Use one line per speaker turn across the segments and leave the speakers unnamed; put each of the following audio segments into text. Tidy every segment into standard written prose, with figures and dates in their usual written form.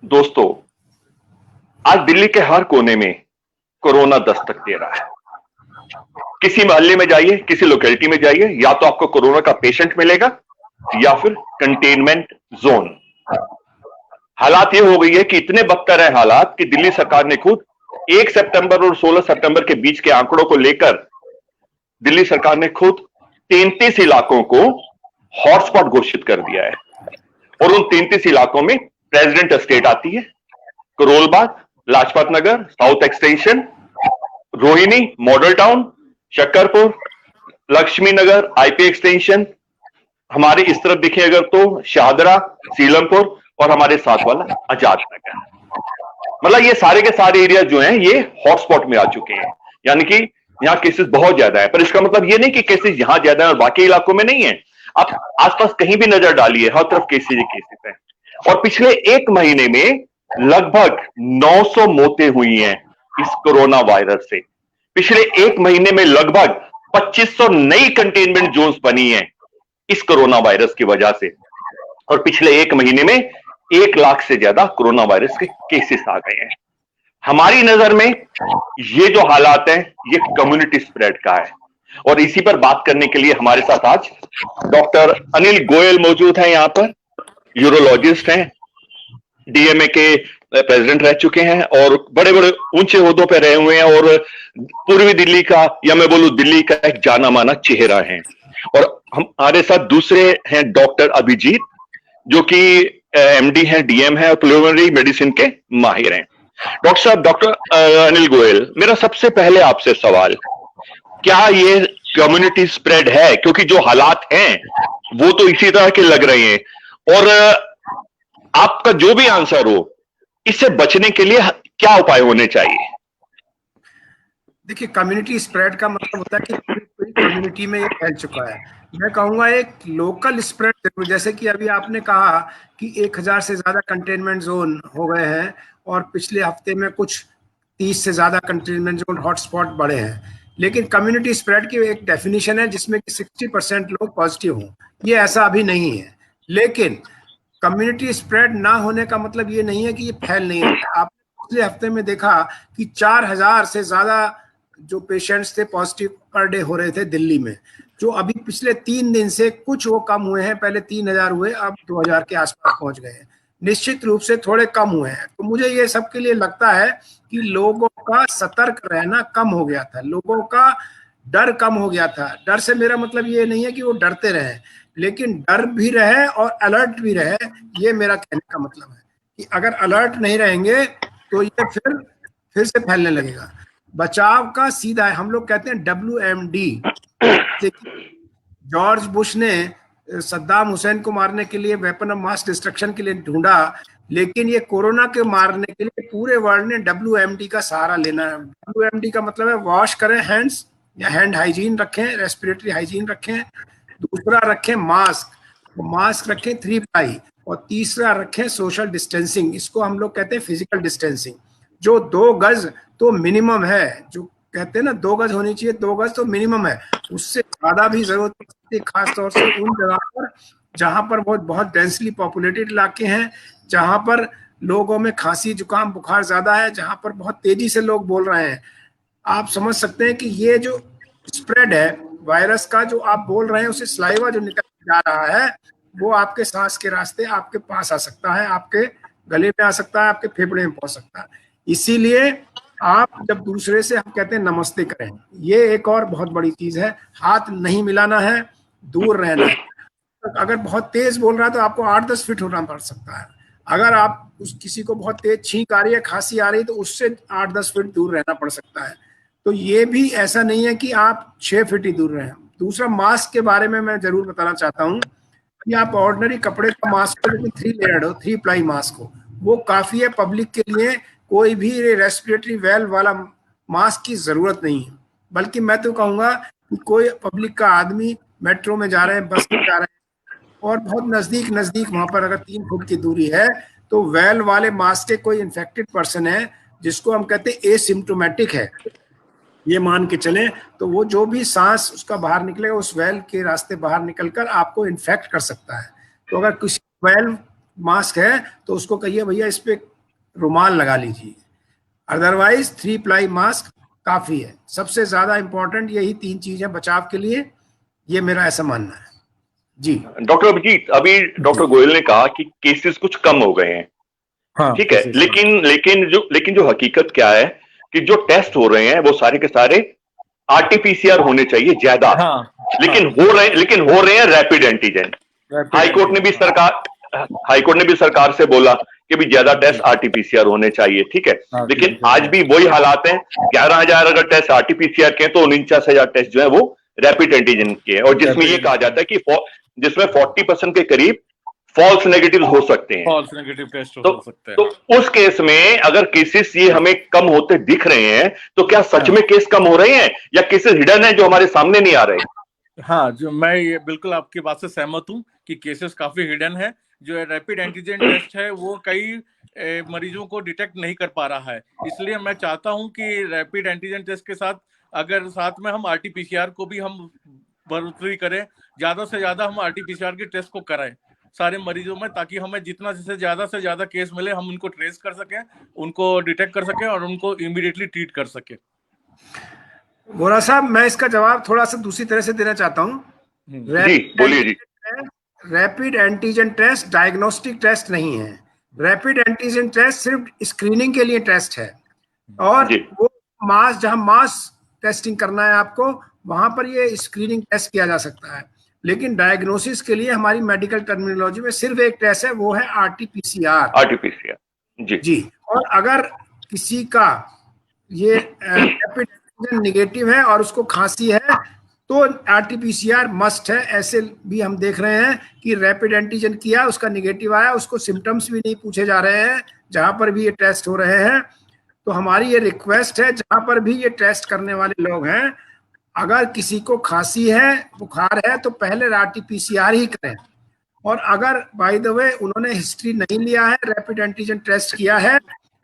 दोस्तों, आज दिल्ली के हर कोने में कोरोना दस्तक दे रहा है। किसी मोहल्ले में जाइए, किसी लोकेलिटी में जाइए, या तो आपको कोरोना का पेशेंट मिलेगा या फिर कंटेनमेंट जोन। हालात ये हो गई है कि इतने बदतर है हालात कि दिल्ली सरकार ने खुद 1 सितंबर और 16 सितंबर के बीच के आंकड़ों को लेकर दिल्ली सरकार ने खुद 33 इलाकों को हॉटस्पॉट घोषित कर दिया है। और उन 33 इलाकों में प्रेसिडेंट एस्टेट आती है, Karol Bagh, Lajpat Nagar, south extension, Rohini, model town, Shakarpur, Laxmi Nagar, IP extension, हमारे इस तरफ दिखे अगर तो शाहदरा, सीलमपुर और हमारे साथ वाला आजाद नगर। मतलब ये सारे के सारे एरिया जो हैं ये हॉटस्पॉट में आ चुके हैं, यानी कि यहाँ केसेस बहुत ज्यादा है। पर इसका मतलब ये नहीं कि केसेस यहां ज्यादा है और बाकी इलाकों में नहीं है। आप आसपास कहीं भी नजर डालिए, हर तरफ केसेस ही केसेस हैं। और पिछले 1 महीने में लगभग 900 मौतें हुई हैं इस कोरोना वायरस से। पिछले 1 महीने में लगभग 2500 नई कंटेनमेंट जोन्स बनी हैं इस कोरोना वायरस की वजह से। और पिछले 1 महीने में 1 लाख से ज्यादा कोरोना वायरस के केसेस आ गए हैं। हमारी नजर में ये जो हालात हैं ये कम्युनिटी स्प्रेड का है। और इसी पर बात करने के लिए हमारे साथ आज डॉक्टर अनिल गोयल मौजूद हैं। यहाँ पर यूरोलॉजिस्ट हैं, डीएमए के प्रेसिडेंट रह चुके हैं और बड़े बड़े ऊंचे ओहदों पर रहे हुए हैं और पूर्वी दिल्ली का, या मैं बोलूं दिल्ली का एक जाना माना चेहरा है। और हमारे साथ दूसरे हैं डॉक्टर अभिजीत, जो कि एमडी हैं, डीएम है और प्रिलिमिनरी मेडिसिन के माहिर हैं। डॉक्टर साहब, डॉक्टर अनिल गोयल, मेरा सबसे पहले आपसे सवाल, क्या ये कम्युनिटी स्प्रेड है? क्योंकि जो हालात हैं वो तो इसी तरह के लग रहे हैं। और आपका जो भी आंसर हो, इससे बचने के लिए क्या उपाय होने चाहिए?
देखिए, कम्युनिटी स्प्रेड का मतलब होता है कि पूरी कम्युनिटी में ये फैल चुका है। मैं कहूँगा एक लोकल स्प्रेड जरूर, जैसे कि अभी आपने कहा कि 1000 से ज्यादा कंटेनमेंट जोन हो गए हैं और पिछले हफ्ते में कुछ 30 से ज्यादा कंटेनमेंट जोन हॉटस्पॉट बढ़े हैं। लेकिन कम्युनिटी स्प्रेड की एक डेफिनेशन है जिसमें कि 60% लोग पॉजिटिव हों। ये ऐसा अभी नहीं है। लेकिन कम्युनिटी स्प्रेड ना होने का मतलब ये नहीं है कि ये फैल नहीं है। आप पिछले हफ्ते में देखा कि 4000 से ज्यादा जो पेशेंट्स थे पॉजिटिव पर डे हो रहे थे दिल्ली में, जो अभी पिछले 3 दिन से कुछ वो कम हुए हैं। पहले 3000 हुए, अब 2000 के आसपास पहुंच गए हैं। निश्चित रूप से थोड़े कम हुए हैं। तो मुझे ये सबके लिए लगता है कि लोगों का सतर्क रहना कम हो गया था, लोगों का डर कम हो गया था। डर से मेरा मतलब ये नहीं है कि वो डरते रहे, लेकिन डर भी रहे और अलर्ट भी रहे। ये मेरा कहने का मतलब है कि अगर अलर्ट नहीं रहेंगे तो ये फिर से फैलने लगेगा। बचाव का सीधा है, हम लोग कहते हैं WMD। जॉर्ज बुश ने सद्दाम हुसैन को मारने के लिए वेपन ऑफ मास डिस्ट्रक्शन के लिए ढूंढा, लेकिन ये कोरोना के मारने के लिए पूरे वर्ल्ड ने WMD का सहारा लेना है। WMD का मतलब है वॉश करें हैंड्स, या हैंड हाइजीन रखें, रेस्पिरेटरी हाइजीन रखें। दूसरा रखें मास्क रखें 3 प्लाई, और तीसरा रखें सोशल डिस्टेंसिंग। इसको हम लोग कहते हैं फिजिकल डिस्टेंसिंग, जो 2 गज तो मिनिमम है। जो कहते हैं ना 2 गज होनी चाहिए, 2 गज तो मिनिमम है, उससे ज्यादा भी जरूरत पड़ती है, खासतौर से उन जगह पर जहां पर बहुत डेंसली पॉपुलेटेड इलाके हैं, जहां पर लोगों में खांसी जुकाम बुखार ज्यादा है, जहां पर बहुत तेजी से लोग बोल रहे हैं। आप समझ सकते हैं कि ये जो स्प्रेड है वायरस का, जो आप बोल रहे हैं, उसे सलाइवा जो निकल जा रहा है वो आपके सांस के रास्ते आपके पास आ सकता है, आपके गले में आ सकता है, आपके फेफड़े में पहुंच सकता है। इसीलिए आप जब दूसरे से, हम कहते हैं नमस्ते करें, ये एक और बहुत बड़ी चीज है। हाथ नहीं मिलाना है, दूर रहना है। अगर बहुत तेज बोल रहा है तो आपको 8-10 फीट होना पड़ सकता है। अगर आप किसी को बहुत तेज छींक आ रही है, खांसी आ रही है, तो उससे 8-10 फीट दूर रहना पड़ सकता है। तो ये भी ऐसा नहीं है कि आप 6 फीट ही दूर रहें। दूसरा, मास्क के बारे में मैं जरूर बताना चाहता हूँ कि आप ऑर्डिनरी कपड़े का मास्क हो, लेकिन 3 लेयर्ड हो, 3 प्लाई मास्क हो, वो काफी है पब्लिक के लिए। कोई भी रेस्पिरेटरी वेल्व वाला मास्क की जरूरत नहीं है। बल्कि मैं तो कहूंगा कि कोई पब्लिक का आदमी मेट्रो में जा रहे हैं, बस में जा रहे हैं और बहुत नजदीक वहां पर अगर 3 फुट की दूरी है, तो वेल वाले मास्क के कोई इन्फेक्टेड पर्सन है जिसको हम कहते हैं एसिम्प्टोमेटिक है, ये मान के चले, तो वो जो भी सांस उसका बाहर निकलेगा उस वेल के रास्ते बाहर निकलकर आपको इन्फेक्ट कर सकता है। तो अगर किसी वेल मास्क है तो उसको कहिए भैया इस पे रुमाल लगा लीजिए, अदरवाइज 3 प्लाई मास्क काफी है। सबसे ज्यादा इंपॉर्टेंट यही 3 चीजें बचाव के लिए, ये मेरा ऐसा मानना है जी।
डॉक्टर अभिजीत, अभी डॉक्टर गोयल ने कहा कि केसेस कुछ कम हो गए हैं,
हाँ,
ठीक है, लेकिन जो हकीकत क्या है कि जो टेस्ट हो रहे हैं वो सारे के सारे आरटीपीसीआर होने चाहिए ज्यादा,
हाँ,
लेकिन हो रहे हैं रैपिड एंटीजन। हाईकोर्ट ने भी सरकार से बोला कि भी ज्यादा टेस्ट आरटीपीसीआर होने चाहिए, ठीक है, लेकिन आज भी वही हालात हैं। 11,000 अगर टेस्ट आरटीपीसीआर के हैं तो 49,000 टेस्ट जो है वो रैपिड एंटीजन के हैं, और जिसमें ये कहा जाता है कि जिसमें 40% के करीब फॉल्स नेगेटिव हो सकते हैं,
फॉल्स नेगेटिव टेस्ट हो सकते हैं।
तो उस केस में अगर केसेस ये हमें कम होते दिख रहे हैं तो क्या सच में केस कम हो रहे हैं या केसेस हिडन है जो हमारे सामने नहीं आ रहे?
हाँ, जो मैं ये बिल्कुल आपकी बात से सहमत हूँ कि केसेस काफी हिडन है। जो रैपिड एंटीजन टेस्ट है वो कई मरीजों को डिटेक्ट नहीं कर पा रहा है, इसलिए मैं चाहता हूँ कि रैपिड एंटीजन टेस्ट के साथ अगर साथ में हम आरटीपीसीआर को भी हम बढ़ोतरी करें, ज्यादा से ज्यादा हम आरटीपीसीआर के टेस्ट को कराएं सारे मरीजों में, ताकि हमें जितना से ज्यादा केस मिले हम उनको ट्रेस कर सकें, उनको डिटेक्ट कर सकें और उनको इमीडिएटली ट्रीट कर सकें।
गोरा साहब, मैं इसका जवाब थोड़ा सा दूसरी तरह से देना चाहता हूँ।
बोलिए जी।
Rapid antigen test diagnostic test नहीं है। रैपिड एंटीजन टेस्ट सिर्फ स्क्रीनिंग के लिए टेस्ट है, और वो जहां मास टेस्टिंग करना है आपको, वहां पर ये स्क्रीनिंग टेस्ट किया जा सकता है। लेकिन डायग्नोसिस के लिए हमारी मेडिकल टर्मिनोलॉजी में सिर्फ एक टेस्ट है, वो है आरटीपीसीआर जी। और अगर किसी का ये रैपिड एंटीजन निगेटिव है और उसको खांसी है तो आरटीपीसीआर मस्ट है। ऐसे भी हम देख रहे हैं कि रैपिड एंटीजन किया, उसका निगेटिव आया, उसको सिम्टम्स भी नहीं पूछे जा रहे हैं जहां पर भी ये टेस्ट हो रहे हैं। तो हमारी ये रिक्वेस्ट है, जहां पर भी ये टेस्ट करने वाले लोग हैं, अगर किसी को खांसी है, बुखार है, तो पहले आरटीपीसीआर ही करें। और अगर बाय द वे उन्होंने हिस्ट्री नहीं लिया है, रैपिड एंटीजन टेस्ट किया है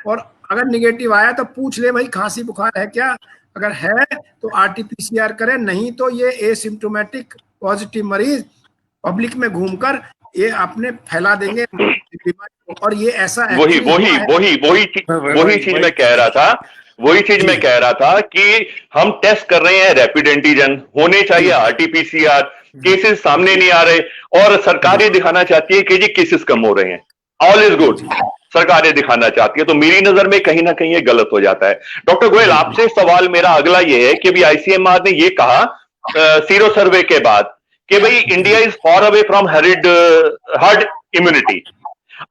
और अगर निगेटिव आया तो पूछ ले भाई खांसी बुखार है क्या, अगर है तो आरटीपीसीआर करें, नहीं तो ये एसिम्प्टोमेटिक पॉजिटिव मरीज पब्लिक में घूमकर ये अपने फैला देंगे बीमारी। और ये ऐसा
वही चीज मैं कह रहा था कि हम टेस्ट कर रहे हैं रैपिड एंटीजन, होने चाहिए आरटीपीसीआर, केसेस सामने नहीं आ रहे और सरकार ये दिखाना चाहती है कि जी केसेस कम हो रहे हैं, ऑल इज गुड, सरकार ये दिखाना चाहती है। तो मेरी नजर में कहीं ना कहीं ये गलत हो जाता है। डॉक्टर गोयल, आपसे सवाल मेरा अगला ये है कि अभी आईसीएमआर ने ये कहा सीरो सर्वे के बाद कि भाई India is for away from herd immunity.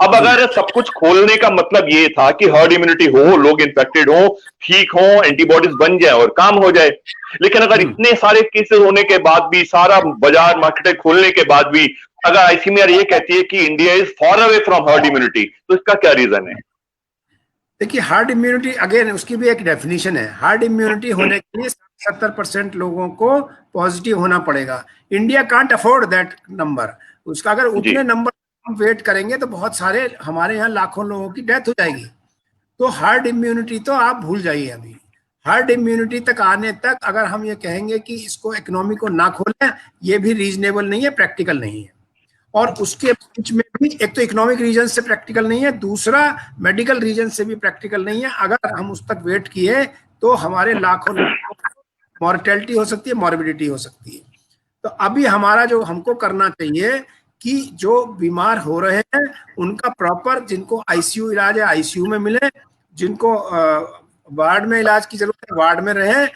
अब अगर सब कुछ खोलने का मतलब ये था कि हर्ड इम्यूनिटी हो, लोग इन्फेक्टेड हो, ठीक हो, एंटीबॉडीज बन जाए और काम हो जाए, लेकिन अगर इतने सारे केसेस होने के बाद भी, सारा बाजार मार्केट खोलने के बाद भी, अगर आईसीएमआर ये कहती है कि India is for away from herd immunity, तो इसका क्या रीजन है?
देखिए, हार्ड इम्यूनिटी अगेन उसकी भी एक डेफिनेशन है। हार्ड इम्यूनिटी होने के लिए 70% लोगों को पॉजिटिव होना पड़ेगा। India can't afford that number. उसका अगर उतने नंबर हम वेट करेंगे तो बहुत सारे हमारे यहाँ लाखों लोगों की डेथ हो जाएगी। तो हार्ड इम्यूनिटी तो आप भूल जाइए। अभी हार्ड इम्यूनिटी तक आने तक अगर हम ये कहेंगे कि इसको इकोनॉमी को ना खोलें, ये भी रीजनेबल नहीं है, प्रैक्टिकल नहीं है। और उसके बीच में भी एक तो इकोनॉमिक रीजन से प्रैक्टिकल नहीं है, दूसरा मेडिकल रीजन से भी प्रैक्टिकल नहीं है। अगर हम उस तक वेट किए तो हमारे लाखों मॉर्टेलिटी हो सकती है, मॉर्बिडिटी हो सकती है। तो अभी हमारा जो हमको करना चाहिए कि जो बीमार हो रहे हैं उनका प्रॉपर, जिनको आईसीयू इलाज है आईसीयू में मिले, जिनको वार्ड में इलाज की जरूरत है वार्ड में रहे।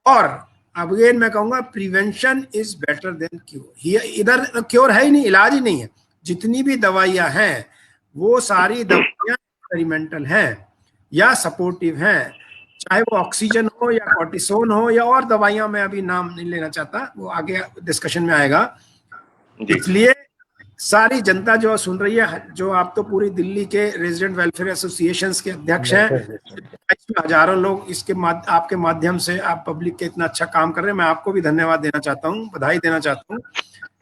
और अगेन मैं कहूंगा prevention is better than cure. इधर क्योर है ही नहीं, इलाज ही नहीं है। जितनी भी दवाइयां हैं वो सारी दवाइयां एक्सपेरिमेंटल हैं या सपोर्टिव हैं, चाहे वो ऑक्सीजन हो या कॉर्टिसोन हो या और दवाइयां, मैं अभी नाम नहीं लेना चाहता, वो आगे डिस्कशन में आएगा। इसलिए सारी जनता जो सुन रही है, जो आप तो पूरी दिल्ली के रेजिडेंट वेलफेयर एसोसिएशंस के अध्यक्ष हैं, हजारों लोग इसके आपके माध्यम से आप पब्लिक के इतना अच्छा काम कर रहे हैं, मैं आपको भी धन्यवाद देना चाहता हूँ, बधाई देना चाहता हूँ।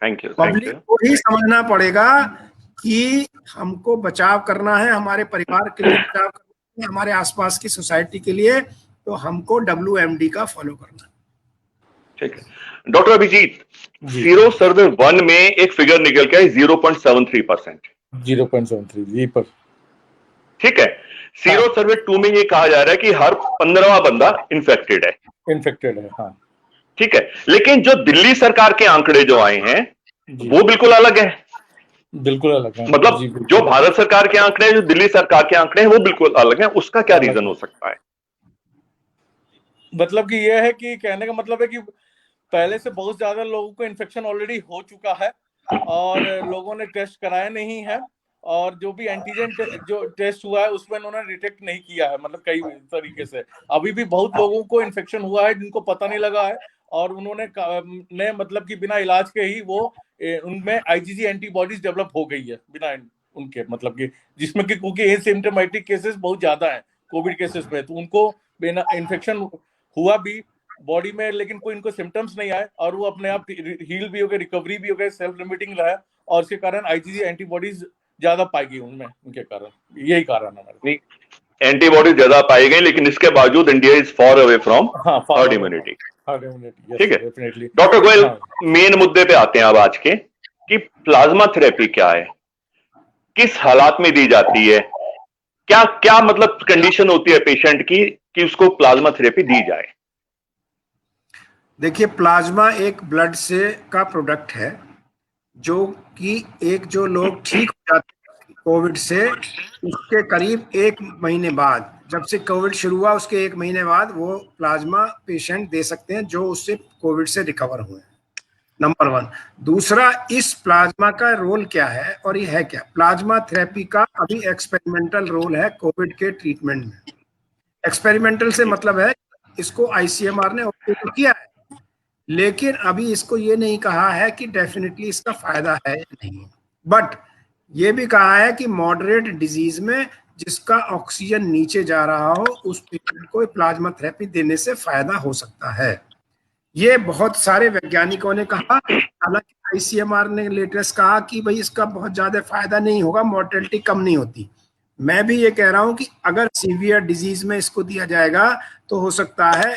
Thank you.
पब्लिक को ही समझना पड़ेगा कि हमको बचाव करना है, हमारे परिवार के लिए बचाव करना है, हमारे आसपास की सोसाइटी के लिए, तो हमको WMD का फॉलो करना है।
ठीक है डॉक्टर अभिजीत, सीरो सर्वे 1 में एक फिगर निकल के 0.73%।
0.73 जी पर।
ठीक है, सीरो सर्वे 2 में ये कहा जा रहा है कि हर 15वां बंदा इन्फेक्टेड है।
हाँ
ठीक है, लेकिन जो दिल्ली सरकार के आंकड़े जो आए हैं वो बिल्कुल अलग है।
बिल्कुल अलग है
मतलब
जी,
जो भारत सरकार के आंकड़े हैं, जो दिल्ली सरकार के आंकड़े हैं, वो बिल्कुल अलग हैं। उसका क्या
अलग
रीजन हो सकता है?
मतलब कि यह है कि कहने का मतलब है कि पहले से बहुत ज्यादा लोगों को इन्फेक्शन ऑलरेडी हो चुका है और लोगों ने टेस्ट कराया नहीं है, और जो भी एंटीजन जो टेस्ट हुआ है उसमें उन्होंने डिटेक्ट नहीं किया है, मतलब कई तरीके से अभी भी बहुत लोगों को इन्फेक्शन हुआ है जिनको पता नहीं लगा है, और उन्होंने मतलब कि बिना इलाज के ही वो उनमें आईजीजी एंटीबॉडीज डेवलप हो गई है बिना उनके, मतलब कि जिसमें कि क्योंकि एसिम्प्टोमेटिक केसेस बहुत ज्यादा हैं कोविड केसेस में, तो उनको बिना इन्फेक्शन हुआ भी बॉडी में, लेकिन कोई इनको सिम्टम्स नहीं आए और वो अपने आप हील भी हो गए, रिकवरी भी हो गए, सेल्फ लिमिटिंग रहा, और इसके कारण आईजीजी एंटीबॉडीज ज्यादा पाई गई उनमें, उनके कारण यही कारण है हमारे।
एंटीबॉडीज ज्यादा पाई गई, लेकिन इसके बावजूद India is far away from herd immunity. ठीक है डॉक्टर गोयल, मेन मुद्दे पे आते हैं अब आज के, कि प्लाज्मा थेरेपी क्या है, किस हालात में दी जाती है, क्या क्या मतलब कंडीशन होती है पेशेंट की कि उसको प्लाज्मा थेरेपी दी जाए?
देखिए, प्लाज्मा एक ब्लड से का प्रोडक्ट है, जो कि एक जो लोग ठीक हो जाते हैं कोविड से, उसके करीब 1 महीने बाद, जब से कोविड शुरू हुआ उसके 1 महीने बाद वो प्लाज्मा पेशेंट दे सकते हैं जो उससे कोविड से रिकवर हुए हैं। नंबर 1। दूसरा, इस प्लाज्मा का रोल क्या है और ये है क्या? प्लाज्मा थेरेपी का अभी एक्सपेरिमेंटल रोल है कोविड के ट्रीटमेंट में। एक्सपेरिमेंटल से मतलब है इसको आईसीएमआर ने अप्रूव किया है, लेकिन अभी इसको ये नहीं कहा है कि डेफिनेटली इसका फायदा है या नहीं, बट ये भी कहा है कि मॉडरेट डिजीज में जिसका ऑक्सीजन नीचे जा रहा हो उस पेशेंट को प्लाज्मा थेरेपी देने से फायदा हो सकता है। ये बहुत सारे वैज्ञानिकों ने कहा, हालांकि आईसीएमआर ने लेटेस्ट कहा कि भाई इसका बहुत ज्यादा फायदा नहीं होगा, मोर्टेलिटी कम नहीं होती। मैं भी ये कह रहा हूं कि अगर सीवियर डिजीज में इसको दिया जाएगा तो हो सकता है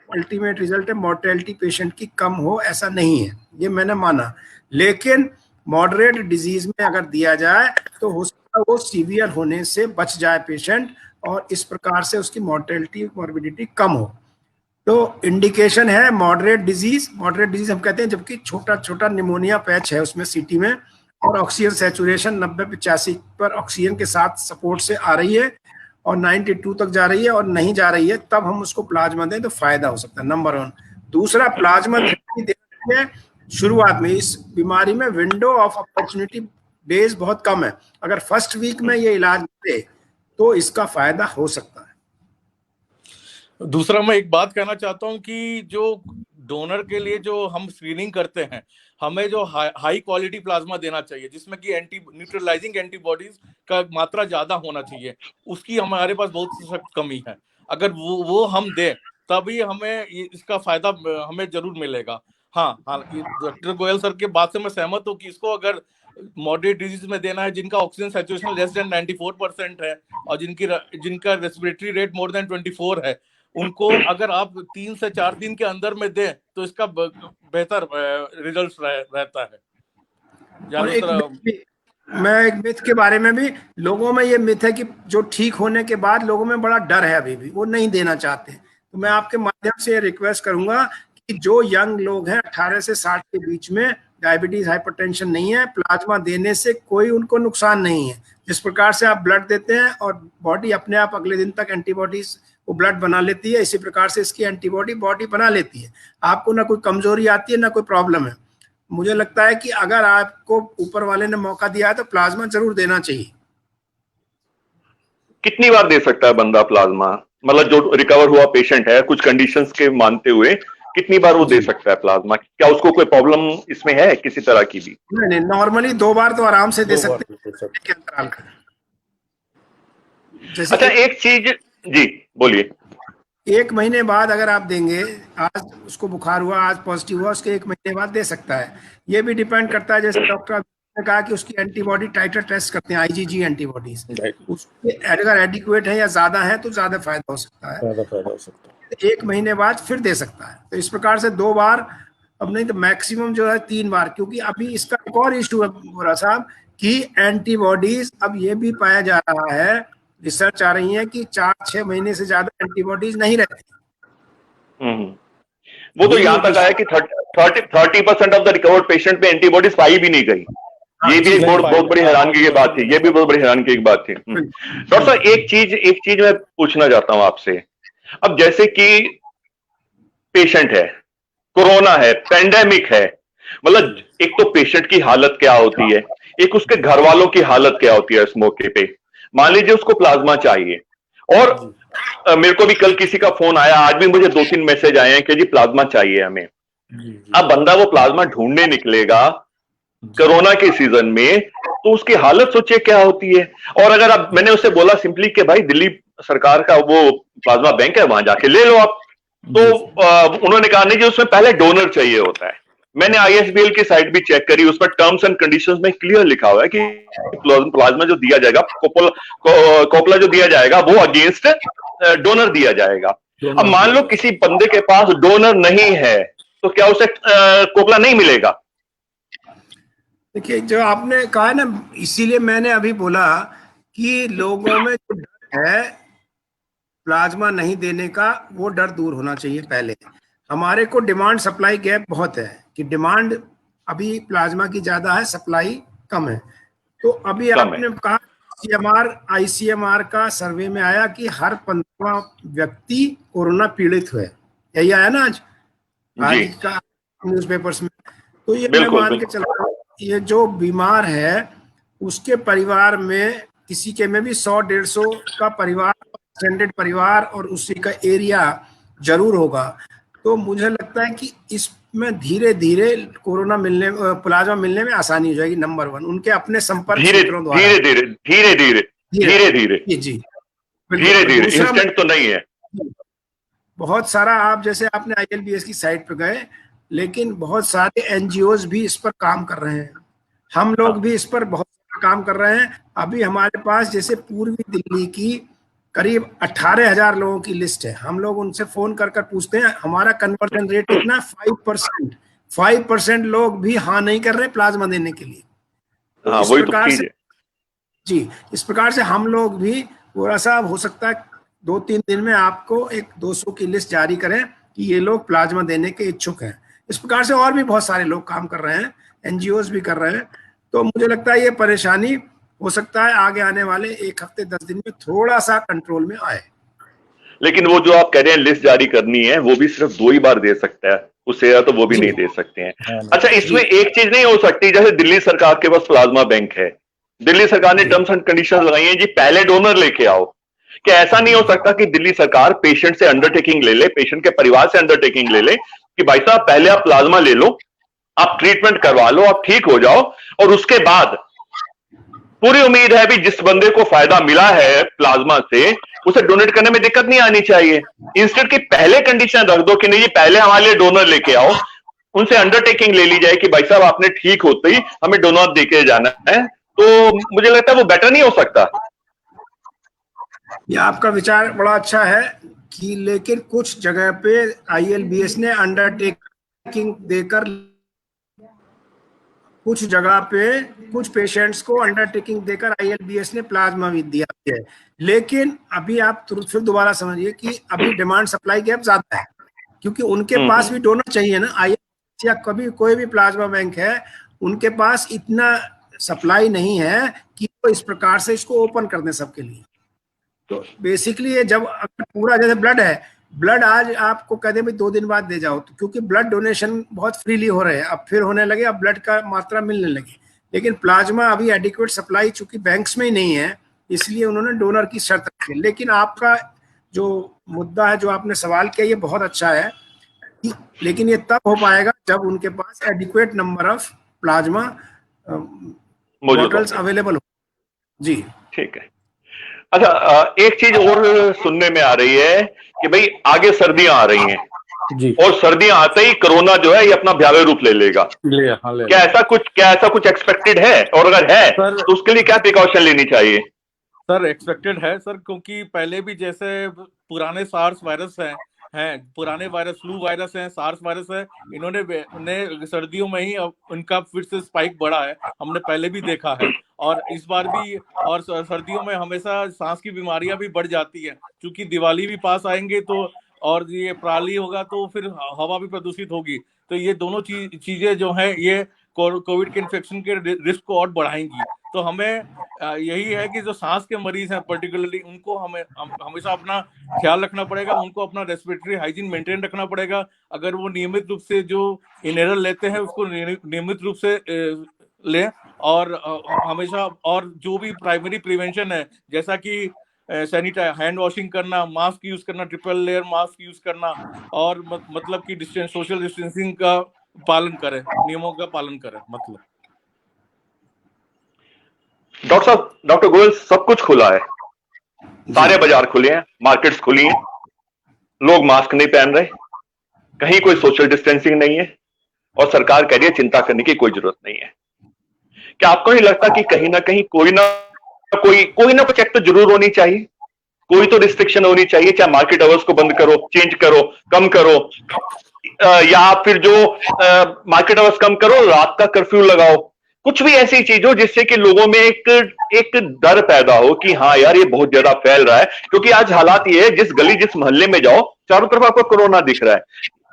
अल्टीमेट रिजल्ट है मोर्टेलिटी पेशेंट की कम हो, ऐसा नहीं है, ये मैंने माना। लेकिन मॉडरेट डिजीज में अगर दिया जाए तो हो सकता है वो सीवियर होने से बच जाए पेशेंट, और इस प्रकार से उसकी मोर्टेलिटी मॉर्बिडिटी कम हो। तो इंडिकेशन है मॉडरेट डिजीज हम कहते हैं जबकि छोटा छोटा निमोनिया पैच है उसमें सीटी में, और ऑक्सीजन सैचुरेशन 90-85 पर ऑक्सीजन के साथ सपोर्ट से आ रही है और 92 तक जा रही है और नहीं जा रही है, तब हम उसको प्लाज्मा दें तो फायदा हो सकता है, नंबर 1। दूसरा, प्लाज्मा थेरेपी देने के शुरुआत में इस बीमारी में विंडो ऑफ अपॉर्चुनिटी डेज बहुत कम है। अगर फर्स्ट वीक में ये इलाज दे तो इसका फायदा हो सकता है।
दूसरा, मैं एक बात कहना चाहता हूं कि जो डोनर के लिए जो हम स्क्रीनिंग करते हैं, हमें जो हाई क्वालिटी प्लाज्मा देना चाहिए जिसमें कि न्यूट्रलाइजिंग एंटीबॉडीज का मात्रा ज्यादा होना चाहिए, उसकी हमारे पास बहुत सख्त कमी है। अगर वो हम दें तभी हमें इसका फायदा हमें जरूर मिलेगा। हाँ, डॉक्टर गोयल सर के बात से मैं सहमत हूँ कि इसको अगर मॉडरेट डिजीज में देना है जिनका ऑक्सीजन सैचुरेशन लेस देन 94% है और जिनका रेस्पिरेटरी रेट मोर देन 24 है, उनको अगर आप 3 से 4 दिन के अंदर में दें तो इसका बेहतर रिजल्ट रहता है।
और मैं एक मिथ के बारे में भी, लोगों में ये मिथ है कि जो ठीक होने के बाद लोगों में बड़ा डर है, अभी भी वो नहीं देना चाहते। तो मैं आपके माध्यम से रिक्वेस्ट करूंगा कि जो यंग लोग हैं 18 से 60 के बीच में, डायबिटीज हाइपरटेंशन नहीं है, प्लाज्मा देने से कोई उनको नुकसान नहीं है। जिस प्रकार से आप ब्लड देते हैं और बॉडी अपने आप अगले दिन तक एंटीबॉडीज वो ब्लड बना लेती है, इसी प्रकार से इसकी एंटीबॉडी बॉडी बना लेती है। आपको ना कोई कमजोरी आती है ना कोई प्रॉब्लम है। मुझे लगता है कि अगर आपको ऊपर वाले ने मौका दिया है तो प्लाज्मा जरूर देना चाहिए।
कितनी बार दे सकता है बंदा प्लाज्मा? मतलब जो रिकवर हुआ पेशेंट है, कुछ कंडीशंस के मानते हुए कितनी बार वो दे सकता है प्लाज्मा? क्या उसको कोई प्रॉब्लम इसमें है किसी तरह की भी?
नहीं, नॉर्मली 2 बार तो आराम से दे सकते हैं। जैसे
अच्छा, एक चीज, जी बोलिए।
1 महीने बाद अगर आप देंगे, आज उसको बुखार हुआ, आज पॉजिटिव हुआ, उसके 1 महीने बाद दे सकता है। ये भी डिपेंड करता है, जैसे डॉक्टर ने कहा कि उसकी एंटीबॉडी टाइटर टेस्ट करते हैं, आईजीजी एंटीबॉडीज, उसके अगर एडिक्वेट है या ज्यादा है तो ज्यादा फायदा हो सकता है। 1 महीने बाद फिर दे सकता है। तो इस प्रकार से 2 बार, अब नहीं तो मैक्सिमम जो है 3 बार, क्योंकि अभी इसका एक और इशू है बोरा साहब कि एंटीबॉडीज, अब ये भी पाया जा रहा है, रिसर्च आ रही है कि 4-6 महीने से ज्यादा एंटीबॉडीज नहीं रहती।
वो तो यहां तक आया कि 30% ऑफ द रिकवर्ड पेशेंट में एंटीबॉडीज पाई भी नहीं गई। ये भी एक बहुत बड़ी हैरानगी की बात थी। ये भी बहुत बड़ी हैरानगी की बात थी। डॉक्टर साहब, एक चीज मैं पूछना चाहता हूं आपसे। अब जैसे कि पेशेंट है, कोरोना है, पेंडेमिक है, मतलब एक तो पेशेंट की हालत क्या होती है, एक उसके घर वालों की हालत क्या होती है इस मौके पे। मान लीजिए उसको प्लाज्मा चाहिए, और मेरे को भी कल किसी का फोन आया, आज भी मुझे 2-3 मैसेज आए हैं कि जी प्लाज्मा चाहिए हमें। अब बंदा वो प्लाज्मा ढूंढने निकलेगा कोरोना के सीजन में, तो उसकी हालत सोचिए क्या होती है। और अगर आप, मैंने उससे बोला सिंपली कि भाई दिल्ली सरकार का वो प्लाज्मा बैंक है, वहां जाके ले लो आप। तो उन्होंने कहा नहीं जी, उसमें पहले डोनर चाहिए होता है। मैंने ISBL की साइट भी चेक करी, उसमें टर्म्स एंड कंडीशंस में क्लियर लिखा हुआ है कि प्लाज्मा जो दिया जाएगा, कोपला जो दिया जाएगा, वो अगेंस्ट डोनर दिया जाएगा। अब मान लो किसी बंदे के पास डोनर नहीं है, तो क्या उसे कोपला नहीं मिलेगा?
देखिए, जो आपने कहा ना, इसीलिए मैंने अभी बोला कि लोगों में जो डर है प्लाज्मा नहीं देने का, वो डर दूर होना चाहिए। पहले हमारे को डिमांड सप्लाई गैप बहुत है, कि डिमांड अभी प्लाज्मा की ज्यादा है, सप्लाई कम है। तो अभी आपने कहा ICMR का सर्वे में आया कि हर 15वां व्यक्ति कोरोना पीड़ित हुए, यही आया ना आज का न्यूज़पेपर्स में। तो ये मैं मान के चलता हूँ, ये जो बीमार है उसके परिवार में किसी के में भी 100-150 का परिवार, एक्सटेंडेड परिवार और उसी का एरिया जरूर होगा। तो मुझे लगता है कि इसमें धीरे धीरे कोरोना मिलने, प्लाज्मा मिलने में आसानी हो जाएगी। नंबर 1, उनके अपने संपर्क क्षेत्रों द्वारा धीरे धीरे,
इंस्टेंट तो नहीं है।
बहुत सारा, आप जैसे आपने ILBS की साइट पे गए, लेकिन बहुत सारे NGOs भी इस पर काम कर रहे हैं, हम लोग भी इस पर बहुत काम कर रहे हैं। अभी हमारे पास जैसे पूर्वी दिल्ली की करीब 18,000 लोगों की लिस्ट है। हम लोग उनसे फोन कर पूछते हैं, हमारा कन्वर्जन रेट कितना, 5% लोग भी हाँ नहीं कर रहे प्लाज्मा देने के लिए। तो इस प्रकार से जी, इस प्रकार से हम लोग भी थोड़ा सा, हो सकता है 2-3 दिन में आपको एक 200 की लिस्ट जारी करें कि ये लोग प्लाज्मा देने के इच्छुक हैं। इस प्रकार से और भी बहुत सारे लोग काम कर रहे हैं, NGOs भी कर रहे हैं। तो मुझे लगता है ये परेशानी हो सकता है आगे आने वाले 1 हफ्ते 10 दिन में थोड़ा सा कंट्रोल में आए।
लेकिन वो जो आप कह रहे हैं लिस्ट जारी करनी है, वो भी सिर्फ 2 ही बार दे सकता है, उससे ज्यादा तो वो भी नहीं दे सकते हैं। अच्छा, इसमें एक चीज नहीं हो सकती, जैसे दिल्ली सरकार के पास प्लाज्मा बैंक है, दिल्ली सरकार ने टर्म्स एंड कंडीशंस लगाई हैं जी, पहले डोनर लेके आओ। क्या ऐसा नहीं हो सकता कि दिल्ली सरकार पेशेंट से अंडरटेकिंग ले ले, पेशेंट के परिवार से अंडरटेकिंग ले ले कि भाई साहब पहले आप प्लाज्मा ले लो, आप ट्रीटमेंट करवा लो, आप ठीक हो जाओ, और उसके बाद पूरी उम्मीद है भी जिस बंदे को फायदा मिला है प्लाज्मा से, उसे डोनेट करने में दिक्कत नहीं आनी चाहिए। इंस्टेड की पहले कंडीशन रख दो कि नहीं, पहले हमारे लिए डोनर लेके आओ, उनसे अंडरटेकिंग ले ली जाए कि भाई साहब आपने ठीक होते ही हमें डोनर देके जाना है। तो मुझे लगता है वो बेटर नहीं हो सकता।
ये आपका विचार बड़ा अच्छा है कि, लेकिन कुछ जगह पे ILBS ने अंडरटेकिंग देकर, कुछ जगह पे कुछ पेशेंट्स को अंडरटेकिंग देकर ILBS ने प्लाज्मा भी दिया है। लेकिन अभी आप फिर दोबारा समझिए कि अभी डिमांड सप्लाई गैप ज्यादा है, क्योंकि उनके पास भी डोनर चाहिए ना। ILBS या कभी कोई भी प्लाज्मा बैंक है, उनके पास इतना सप्लाई नहीं है कि वो इस प्रकार से इसको ओपन कर दें सबके लिए। तो बेसिकली ये जब पूरा, जैसे ब्लड है, ब्लड आज आपको कह दे भाई 2 दिन बाद दे जाओ, तो क्योंकि ब्लड डोनेशन बहुत फ्रीली हो रहे हैं, अब फिर होने लगे, अब ब्लड का मात्रा मिलने लगी। लेकिन प्लाज्मा अभी एडिक्वेट सप्लाई चूंकि बैंक्स में ही नहीं है, इसलिए उन्होंने डोनर की शर्त रखी। लेकिन आपका जो मुद्दा है, जो आपने सवाल किया, ये बहुत अच्छा है, लेकिन ये तब हो पाएगा जब उनके पास adequate number of plasma bottles available हो। जी
ठीक है। अच्छा, एक चीज और सुनने में आ रही है कि भाई आगे सर्दियां आ रही हैं जी, और सर्दियां आते ही कोरोना जो है ये अपना भयावह रूप ले लेगा। क्या ऐसा कुछ एक्सपेक्टेड है, और अगर है तो उसके लिए क्या प्रिकॉशन लेनी चाहिए?
सर एक्सपेक्टेड है सर, क्योंकि पहले भी जैसे पुराने सार्स वायरस हैं हैं, पुराने वायरस, फ्लू वायरस है, सार्स वायरस है, इन्होंने सर्दियों में ही अब उनका फिर से स्पाइक बढ़ा है, हमने पहले भी देखा है। और इस बार भी, और सर्दियों में हमेशा सांस की बीमारियां भी बढ़ जाती है, क्योंकि दिवाली भी पास आएंगे तो, और ये पराली होगा तो फिर हवा भी प्रदूषित होगी। तो ये दोनों चीजें जो हैं ये कोविड के इन्फेक्शन के रिस्क को और बढ़ाएंगी। तो हमें यही है कि जो सांस के मरीज हैं पर्टिकुलरली, उनको हमें हमेशा अपना ख्याल रखना पड़ेगा, उनको अपना रेस्पिरेटरी हाइजीन मेंटेन रखना पड़ेगा। अगर वो नियमित रूप से जो इनहेलर लेते हैं उसको नियमित रूप से लें, और हमेशा, और जो भी प्राइमरी प्रिवेंशन है, जैसा कि हैंड वॉशिंग करना, मास्क यूज करना, ट्रिपल लेयर मास्क यूज करना, और मतलब कि सोशल डिस्टेंसिंग का पालन करें, नियमों का पालन करें। मतलब
डॉक्टर साहब, डॉक्टर गोयल, सब कुछ खुला है, सारे बाजार खुले हैं, मार्केट्स खुली हैं, लोग मास्क नहीं पहन रहे, कहीं कोई सोशल डिस्टेंसिंग नहीं है, और सरकार कह रही है चिंता करने की कोई जरूरत नहीं है। क्या आपको नहीं लगता कि कहीं ना कहीं कोई ना कुछ एक्ट तो जरूर होनी चाहिए, कोई तो रिस्ट्रिक्शन होनी चाहिए, चाहे मार्केट आवर्स को बंद करो, चेंज करो, कम करो, या फिर जो मार्केट आवर्स कम करो, रात का कर्फ्यू लगाओ, कुछ भी ऐसी चीज हो जिससे कि लोगों में एक डर पैदा हो कि हाँ यार ये बहुत ज्यादा फैल रहा है। क्योंकि आज हालात ये है, जिस गली जिस मोहल्ले में जाओ चारों तरफ आपको कोरोना दिख रहा है।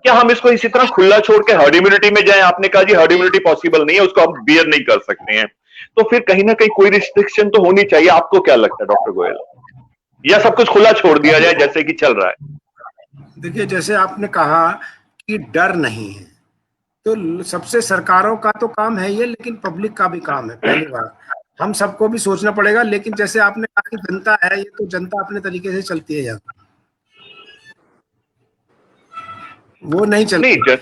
क्या हम इसको इसी तरह खुला छोड़ के हर्ड इम्यूनिटी में जाएं? आपने कहा जी हर्ड इम्यूनिटी पॉसिबल नहीं है, उसको आप बियर नहीं कर सकते हैं, तो फिर कहीं ना कहीं कोई रिस्ट्रिक्शन तो होनी चाहिए। आपको क्या लगता है डॉक्टर गोयल, या सब कुछ खुला छोड़ दिया जाए जैसे कि चल रहा है?
देखिए, जैसे आपने कहा कि डर नहीं है, तो सबसे सरकारों का तो काम है ये, लेकिन पब्लिक का भी काम है। पहली बार हम सबको भी सोचना पड़ेगा। लेकिन जैसे आपने कहा कि जनता है, ये तो जनता अपने तरीके से चलती है, यहाँ वो नहीं चलती।
नहीं,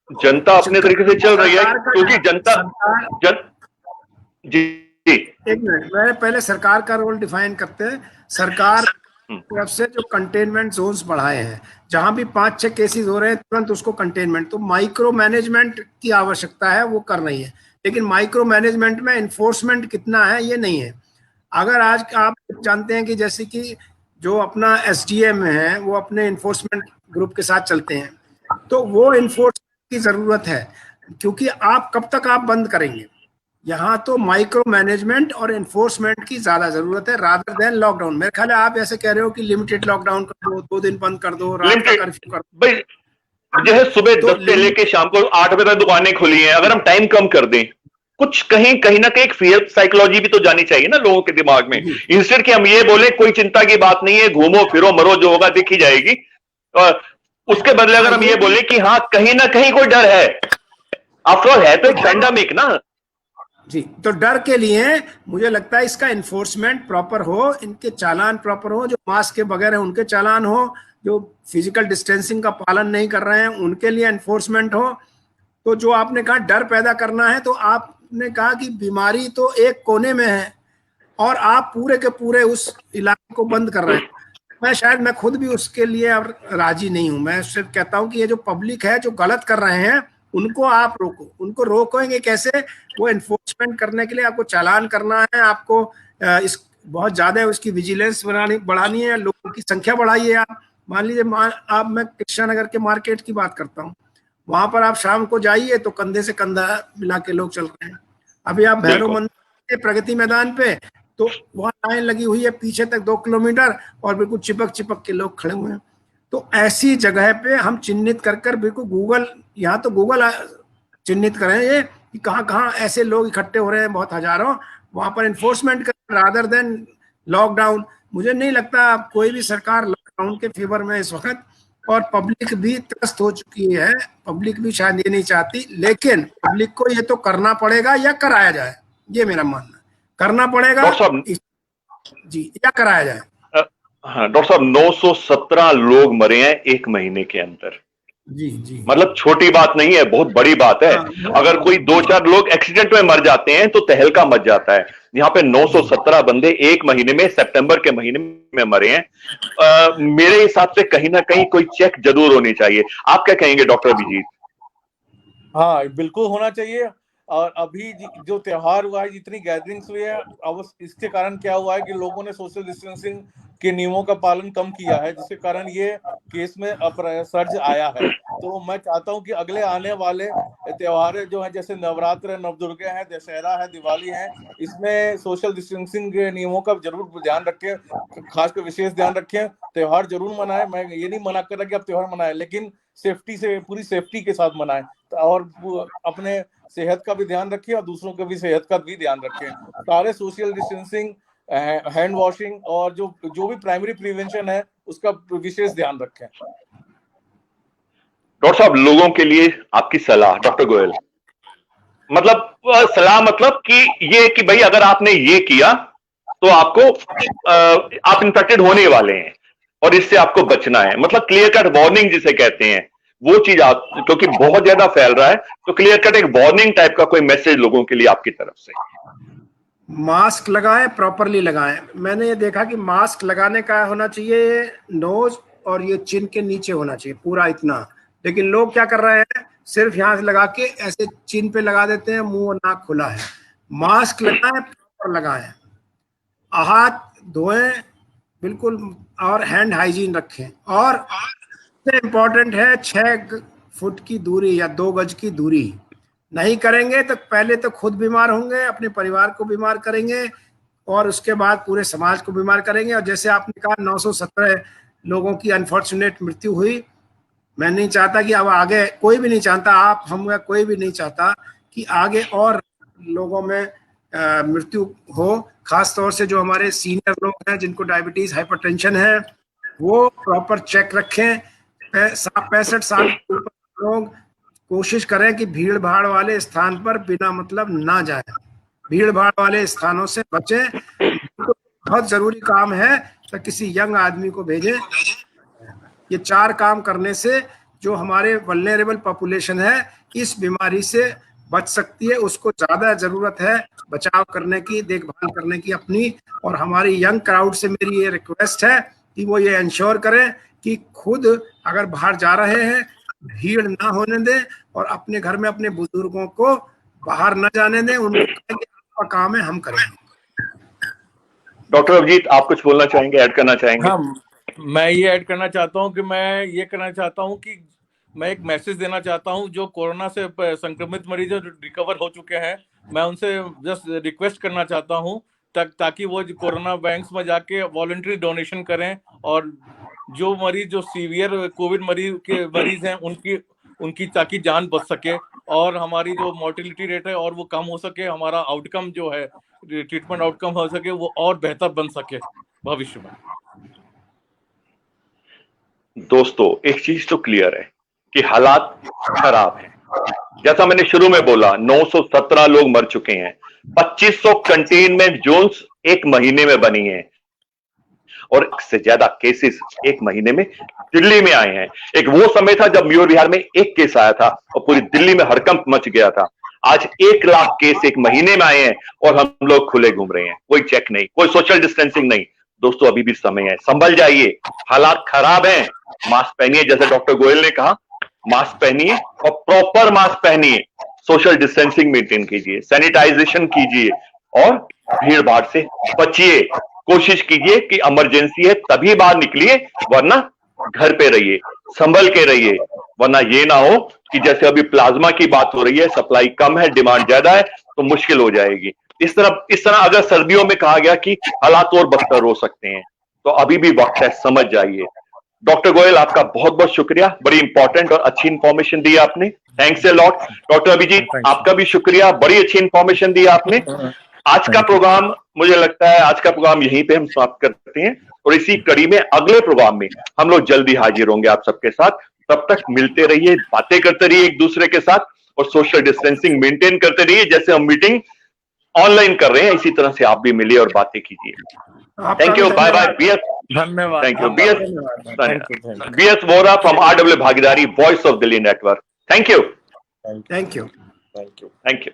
जनता अपने तरीके से चल रही है, क्योंकि जनता जी,
एक मिनट, मैं पहले सरकार का रोल डिफाइन करते हैं। सरकार तरफ से जो कंटेनमेंट जोन्स बढ़ाए हैं, जहां भी 5-6 केसेस हो रहे हैं तुरंत उसको कंटेनमेंट, तो माइक्रो मैनेजमेंट की आवश्यकता है, वो कर रही है। लेकिन माइक्रो मैनेजमेंट में इन्फोर्समेंट कितना है ये नहीं है। अगर आज आप जानते हैं कि जैसे कि जो अपना एसडीएम है वो अपने इन्फोर्समेंट ग्रुप के साथ चलते हैं, तो वो इन्फोर्समेंट की जरूरत है, क्योंकि आप कब तक आप बंद करेंगे। यहाँ तो माइक्रो मैनेजमेंट और एनफोर्समेंट की ज्यादा जरूरत है रादर देन लॉकडाउन। मेरे ख्याल है आप ऐसे कह रहे हो कि लिमिटेड लॉकडाउन कर दो, 2 दिन बंद कर दो, रात का कर्फ्यू कर दो।
भाई जो है सुबह 10 से लेके शाम को 8 बजे तक दुकानें खुली हैं, अगर हम टाइम कम कर दें, कुछ कहीं ना कहीं एक फियर साइकोलॉजी भी तो जानी चाहिए ना लोगों के दिमाग में। इंस्टेड कि हम ये बोले कोई चिंता की बात नहीं है, घूमो फिरो मरो, जो होगा दिख ही जाएगी, और उसके बदले अगर हम ये बोले कि हाँ कहीं ना कहीं कोई डर है, आफ्टर ऑल है तो एक पैंडेमिक ना
जी। तो डर के लिए मुझे लगता है इसका इन्फोर्समेंट प्रॉपर हो, इनके चालान प्रॉपर हो, जो मास्क के बगैर है उनके चालान हो, जो फिजिकल डिस्टेंसिंग का पालन नहीं कर रहे हैं उनके लिए एनफोर्समेंट हो। तो जो आपने कहा डर पैदा करना है, तो आपने कहा कि बीमारी तो एक कोने में है और आप पूरे के पूरे उस इलाके को बंद कर रहे हैं। मैं खुद भी उसके लिए अब राजी नहीं हूं। मैं सिर्फ कहता हूं कि ये जो पब्लिक है जो गलत कर रहे हैं उनको आप रोको। उनको रोकेंगे कैसे? वो एनफोर्समेंट करने के लिए आपको चालान करना है, आपको इस बहुत ज्यादा उसकी विजिलेंस बढ़ानी है, लोगों की संख्या बढ़ाइए। आप मान लीजिए आप, मैं कृष्णा नगर के मार्केट की बात करता हूँ, वहां पर आप शाम को जाइए तो कंधे से कंधा मिला के लोग चल रहे हैं। अभी आप भैरव मंदिर प्रगति मैदान पे, तो वहां लाइन लगी हुई है पीछे तक 2 किलोमीटर, और बिल्कुल चिपक के लोग खड़े हुए हैं। तो ऐसी जगह पे हम चिन्हित कर बिल्कुल गूगल, यहाँ तो गूगल चिन्हित करें ये कि कहाँ ऐसे लोग इकट्ठे हो रहे हैं, बहुत हजारों, वहां पर इन्फोर्समेंट करें रादर देन लॉकडाउन। मुझे नहीं लगता कोई भी सरकार लॉकडाउन के फेवर में इस वक्त, और पब्लिक भी त्रस्त हो चुकी है, पब्लिक भी शायद ये नहीं चाहती, लेकिन पब्लिक को ये तो करना पड़ेगा या कराया जाए, ये मेरा मानना है। करना पड़ेगा जी, या कराया जाए।
हाँ डॉक्टर साहब, 917 लोग मरे हैं 1 महीने के अंदर।
जी
मतलब छोटी बात नहीं है, बहुत बड़ी बात है। अगर कोई 2-4 लोग एक्सीडेंट में मर जाते हैं तो तहलका मच जाता है। यहाँ पे 917 बंदे 1 महीने में, सितंबर के महीने में मरे हैं। मेरे हिसाब से कहीं ना कहीं कोई चेक जरूर होनी चाहिए। आप क्या कहेंगे डॉक्टर अभिजीत?
हाँ, बिल्कुल होना चाहिए। और अभी जो त्योहार हुआ है, जितनी गैदरिंग्स हुई है, अब इसके कारण क्या हुआ है कि लोगों ने सोशल डिस्टेंसिंग के नियमों का पालन कम किया है, जिसके कारण ये केस में सर्ज आया है। तो मैं चाहता हूं कि अगले आने वाले त्योहार जो हैं, जैसे नवरात्र, नवदुर्गे हैं, दशहरा है, दिवाली है, इसमें सोशल डिस्टेंसिंग के नियमों का जरूर ध्यान रखें, खासकर विशेष ध्यान रखें। त्योहार जरूर मनाएं, मैं ये नहीं मना कर रहा कि आप त्योहार मनाएं, लेकिन सेफ्टी से, पूरी सेफ्टी के साथ मनाएं, और अपने सेहत का भी ध्यान रखें और दूसरों के भी सेहत का भी ध्यान रखें। सारे सोशल डिस्टेंसिंग, हैंड वॉशिंग और जो भी प्राइमरी प्रिवेंशन है उसका विशेष ध्यान रखें।
डॉक्टर साहब, लोगों के लिए आपकी सलाह, डॉक्टर गोयल, मतलब सलाह मतलब कि ये कि भाई अगर आपने ये किया तो आपको आप इन्फेक्टेड होने वाले हैं और इससे आपको बचना है, मतलब क्लियर कट वार्निंग जिसे कहते हैं वो चीज आप, क्योंकि बहुत ज्यादा फैल रहा है, तो क्लियर कट एक वार्निंग टाइप का कोई मैसेज लोगों के लिए आपकी तरफ से।
मास्क लगाएं, प्रॉपरली लगाएं। मैंने ये देखा कि मास्क लगाने का होना चाहिए नोज और ये चिन के नीचे होना चाहिए पूरा इतना, लेकिन लोग क्या कर रहे हैं, सिर्फ यहाँ से लगा के ऐसे चिन पे लगा देते हैं, मुंह और नाक खुला है। मास्क लगाएं, प्रॉपर लगाएं, हाथ धोएं बिल्कुल, और हैंड हाइजीन रखें। और सबसे इम्पोर्टेंट है 6 फुट की दूरी या 2 गज की दूरी। नहीं करेंगे तो पहले तो खुद बीमार होंगे, अपने परिवार को बीमार करेंगे और उसके बाद पूरे समाज को बीमार करेंगे। और जैसे आपने कहा 917 लोगों की अनफॉर्चुनेट मृत्यु हुई। मैं नहीं चाहता कि अब आगे, कोई भी नहीं चाहता, आप, हम, कोई भी नहीं चाहता कि आगे और लोगों में मृत्यु हो। खास तौर से जो हमारे सीनियर लोग हैं जिनको डायबिटीज, हाइपरटेंशन है, वो प्रॉपर चेक रखें। 65 साल के ऊपर लोग कोशिश करें कि भीड़ भाड़ वाले स्थान पर बिना मतलब ना जाएं, भीड़ भाड़ वाले स्थानों से बचें। तो बहुत जरूरी काम है तो किसी यंग आदमी को भेजें। ये 4 काम करने से जो हमारे वल्नरेबल पॉपुलेशन है इस बीमारी से बच सकती है। उसको ज्यादा जरूरत है बचाव करने की, देखभाल करने की अपनी। और हमारी यंग क्राउड से मेरी ये रिक्वेस्ट है कि वो ये इंश्योर करें कि खुद अगर बाहर जा रहे हैं भीड़ ना होने दें और अपने घर में अपने बुजुर्गों को बाहर न जाने दें। उनको आपका काम है, हम करेंगे।
डॉक्टर अभिजीत, आप कुछ बोलना चाहेंगे, ऐड करना चाहेंगे?
हाँ, मैं ये ऐड करना चाहता हूँ कि मैं ये करना चाहता हूँ कि मैं एक मैसेज देना चाहता हूँ जो कोरोना से संक्रमित मरीज जो रिकवर हो चुके हैं, मैं उनसे जस्ट रिक्वेस्ट करना चाहता हूँ ताकि वो कोरोना बैंक्स में जाके वॉलंटरी डोनेशन करें, और जो मरीज, जो सीवियर कोविड मरीज हैं, उनकी ताकि जान बच सके और हमारी जो मोर्टिलिटी रेट है और वो कम हो सके, हमारा आउटकम जो है, ट्रीटमेंट आउटकम हो सके, वो और बेहतर बन सके भविष्य में।
दोस्तों, एक चीज तो क्लियर है कि हालात खराब हैं। जैसा मैंने शुरू में बोला, 917 लोग मर चुके हैं, 2500 कंटेनमेंट जोन्स एक महीने में बनी हैं और इससे ज्यादा केसेस एक महीने में दिल्ली में आए हैं। एक वो समय था जब म्यूर बिहार में एक केस आया था और पूरी दिल्ली में हड़कंप मच गया था। आज 1 लाख केस एक महीने में आए हैं और हम लोग खुले घूम रहे हैं, कोई चेक नहीं, कोई सोशल डिस्टेंसिंग नहीं। दोस्तों, अभी भी समय है, संभल जाइए, हालात खराब हैं। मास्क पहनिए, जैसे डॉक्टर गोयल ने कहा, मास्क पहनिए और प्रॉपर मास्क पहनिए, सोशल डिस्टेंसिंग मेंटेन कीजिए, सैनिटाइजेशन कीजिए और भीड़ भाड़ से बचिए। कोशिश कीजिए कि इमरजेंसी है तभी बाहर निकलिए, वरना घर पे रहिए, संभल के रहिए, वरना ये ना हो कि जैसे अभी प्लाज्मा की बात हो रही है, सप्लाई कम है, डिमांड ज्यादा है, तो मुश्किल हो जाएगी। इस तरह अगर सर्दियों में कहा गया कि हालात और बदतर हो सकते हैं, तो अभी भी वक्त है, समझ जाइए। डॉक्टर गोयल, आपका बहुत बहुत शुक्रिया, बड़ी इंपॉर्टेंट और अच्छी इंफॉर्मेशन दी आपने, thanks a lot. Doctor Abhijit, आपका भी शुक्रिया, बड़ी अच्छी इंफॉर्मेशन दी आपने। आज का प्रोग्राम, मुझे लगता है आज का प्रोग्राम यहीं पे हम समाप्त करते हैं और इसी कड़ी में अगले प्रोग्राम में हम लोग जल्दी हाजिर होंगे आप सबके साथ। तब तक मिलते रहिए, बातें करते रहिए एक दूसरे के साथ और सोशल डिस्टेंसिंग मेंटेन करते रहिए। जैसे हम मीटिंग ऑनलाइन कर रहे हैं, इसी तरह से आप भी मिलिए और बातें कीजिए। Thank you, bye bye BS,
धन्यवाद,
thank you BS Vora from RW Bhagidari, voice of Delhi network. Thank you,
thank you,
thank you.